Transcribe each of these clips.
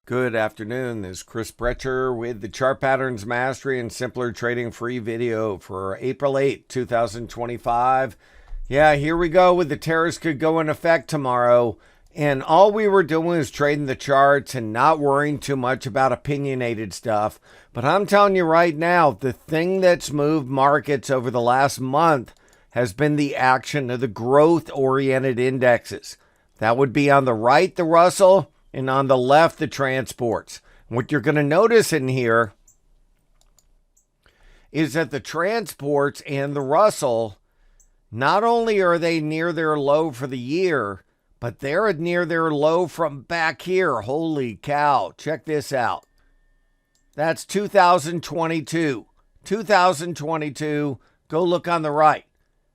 Good afternoon. This is Chris Brecher with the Chart Patterns Mastery and Simpler Trading free video for April 8th, 2025. Yeah, here we go with the tariffs could go in effect tomorrow. And all we were doing was trading the charts and not worrying too much about opinionated stuff. But I'm telling you right now, the thing that's moved markets over the last month has been the action of the growth-oriented indexes. That would be on the right, the Russell, and on the left, the transports. What you're going to notice in here is that the transports and the Russell, not only are they near their low for the year, but they're near their low from back here. Holy cow. Check this out. That's 2022. 2022. Go look on the right.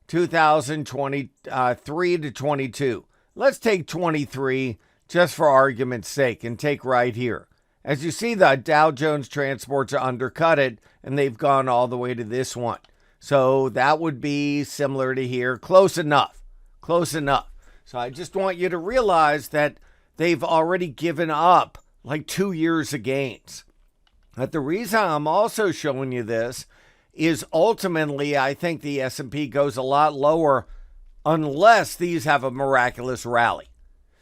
2023 to 22. Let's take 23. Just for argument's sake, and take right here. As you see, the Dow Jones transports are undercut it, and they've gone all the way to this one. So that would be similar to here. Close enough. Close enough. So I just want you to realize that they've already given up like 2 years of gains. But the reason I'm also showing you this is ultimately I think the S&P goes a lot lower unless these have a miraculous rally.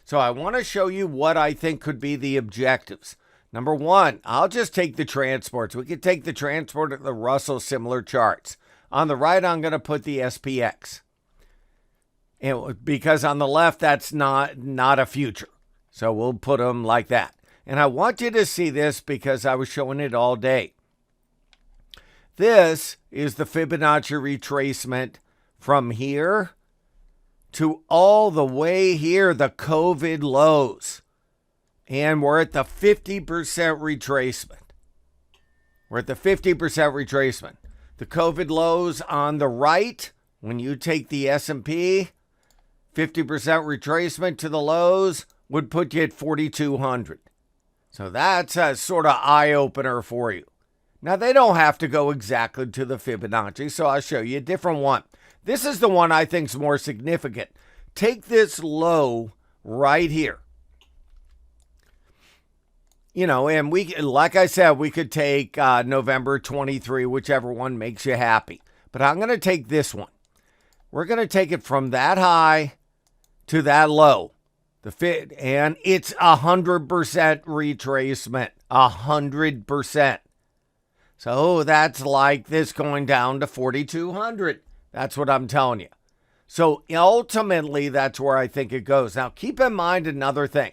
So I want to show you what I think could be the objectives. Number one, I'll just take the transports. We could take the transport at the Russell similar charts. On the right, I'm going to put the SPX. Because on the left, that's not a future. So we'll put them like that. And I want you to see this because I was showing it all day. This is the Fibonacci retracement from here to all the way here, the COVID lows. And we're at the 50% retracement. We're at the 50% retracement. The COVID lows on the right, when you take the S&P, 50% retracement to the lows would put you at 4,200. So that's a sort of eye-opener for you. Now, they don't have to go exactly to the Fibonacci, so I'll show you a different one. This is the one I think is more significant. Take this low right here. You know, and we, like I said, we could take November 23, whichever one makes you happy. But I'm going to take this one. We're going to take it from that high to that low. And it's 100% retracement. 100%. So that's like this going down to 4,200. That's what I'm telling you. So ultimately, that's where I think it goes. Now, keep in mind another thing.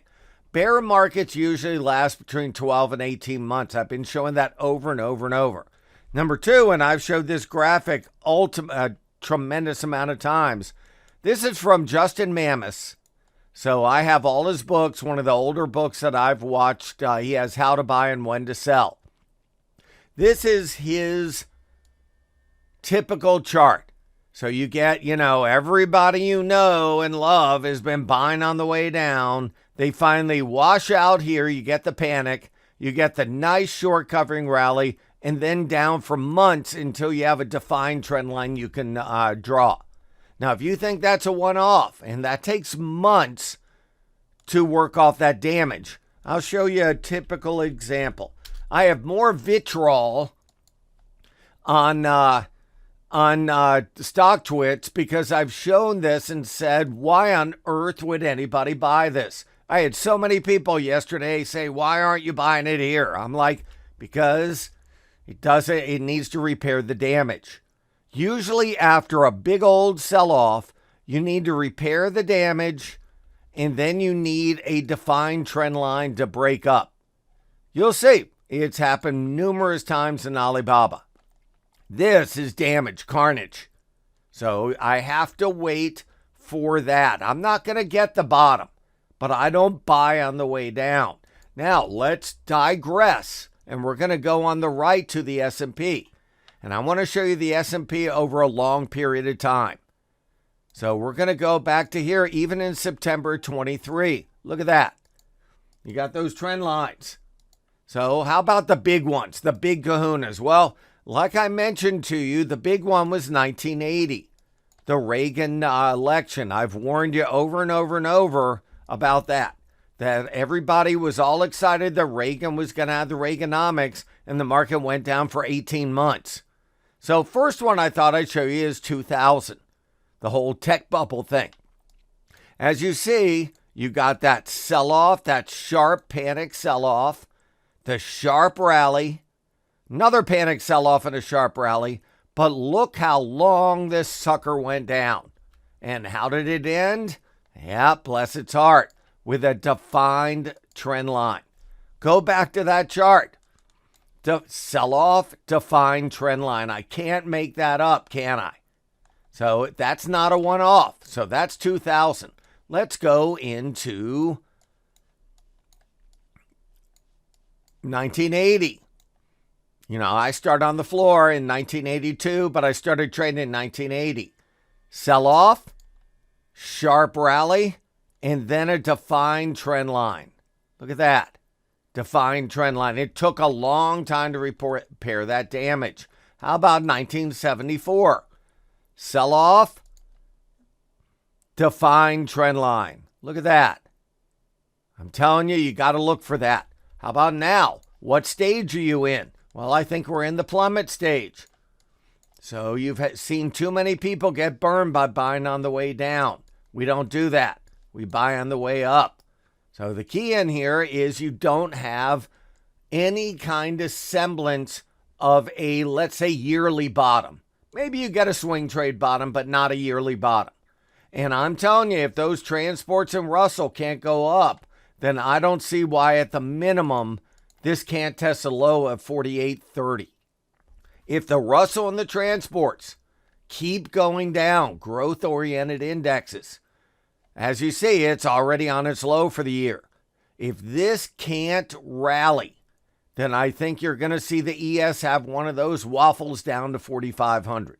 Bear markets usually last between 12 and 18 months. I've been showing that over and over and over. Number two, and I've showed this graphic a tremendous amount of times. This is from Justin Mamis. So I have all his books, one of the older books that I've watched. He has How to Buy and When to Sell. This is his typical chart. So you get, everybody you know and love has been buying on the way down. They finally wash out here. You get the panic. You get the nice short covering rally and then down for months until you have a defined trend line you can draw. Now, if you think that's a one-off and that takes months to work off that damage, I'll show you a typical example. I have more vitriol on StockTwits because I've shown this and said, why on earth would anybody buy this? I had so many people yesterday say, why aren't you buying it here? I'm like, because it needs to repair the damage. Usually after a big old sell-off, you need to repair the damage and then you need a defined trend line to break up. You'll see. It's happened numerous times in Alibaba. This is damage, carnage. So I have to wait for that. I'm not going to get the bottom, but I don't buy on the way down. Now, let's digress, and we're going to go on the right to the S&P. And I want to show you the S&P over a long period of time. So we're going to go back to here, even in September 23. Look at that. You got those trend lines. So how about the big ones, the big kahunas? Well, like I mentioned to you, the big one was 1980, the Reagan election. I've warned you over and over and over about that. that everybody was all excited that Reagan was going to have the Reaganomics, and the market went down for 18 months. So first one I thought I'd show you is 2000, the whole tech bubble thing. As you see, you got that sell-off, that sharp panic sell-off, the sharp rally, another panic sell-off and a sharp rally, but look how long this sucker went down. And how did it end? Yeah, bless its heart, with a defined trend line. Go back to that chart. Sell-off, defined trend line. I can't make that up, can I? So that's not a one-off. So that's 2000. Let's go into 1980. You know, I started on the floor in 1982, but I started trading in 1980. Sell-off, sharp rally, and then a defined trend line. Look at that. Defined trend line. It took a long time to repair that damage. How about 1974? Sell-off, defined trend line. Look at that. I'm telling you, you got to look for that. How about now? What stage are you in? Well, I think we're in the plummet stage. So you've seen too many people get burned by buying on the way down. We don't do that. We buy on the way up. So the key in here is you don't have any kind of semblance of a, let's say, yearly bottom. Maybe you get a swing trade bottom, but not a yearly bottom. And I'm telling you, if those transports and Russell can't go up, then I don't see why at the minimum this can't test a low of 48.30. If the Russell and the transports keep going down, growth-oriented indexes, as you see, it's already on its low for the year. If this can't rally, then I think you're going to see the ES have one of those waffles down to 4,500.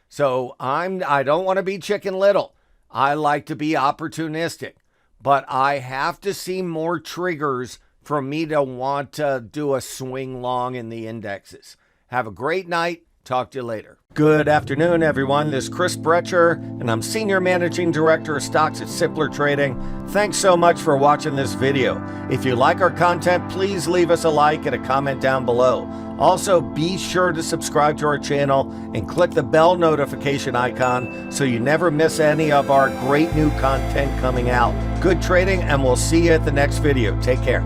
So I don't want to be Chicken Little. I like to be opportunistic, but I have to see more triggers for me to want to do a swing long in the indexes. Have a great night. Talk to you later. Good afternoon, everyone. This is Chris Brecher, and I'm Senior Managing Director of Stocks at Simpler Trading. Thanks so much for watching this video. If you like our content, please leave us a like and a comment down below. Also, be sure to subscribe to our channel and click the bell notification icon so you never miss any of our great new content coming out. Good trading, and we'll see you at the next video. Take care.